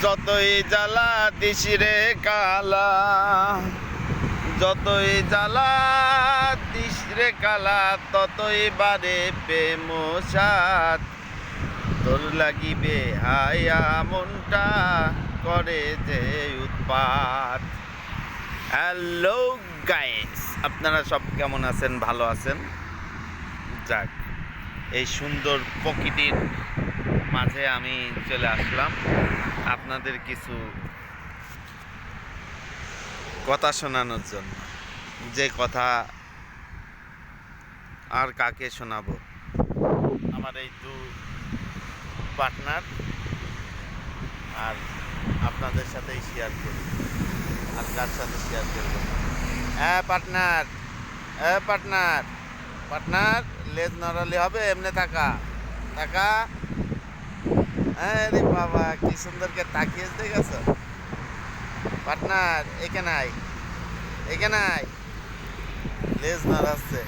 যতই জ্বালা দিশিরে কালা, যতই জ্বালা দিশিরে কালা, ততই বাড়ে প্রেম সাথ। তোর লাগিবে হায়া মনটা করে যে উৎপাত। হ্যালো গাইস, আপনারা সব কেমন আছেন? ভালো আছেন? যাক, এই সুন্দর প্রকৃতির মাঝে আমি চলে আসলাম আপনাদের কিছু কথা শোনানোর জন্য। যে কথা আর কাকে শোনাবো, আমার এই দু পার্টনার আর আপনাদের সাথেই শেয়ার করি। আর কার সাথে শেয়ার করবো? হ্যাঁ পার্টনার, পার্টনার, পার্টনার, লেজ নড়ালে হবে? এমনি থাকা থাকা। আরে বাবা, কি সুন্দরকে তাকিয়ে দেখেছো পার্টনার? এখানে আয়, এখানে আয়, লেজ নড়াচ্ছে।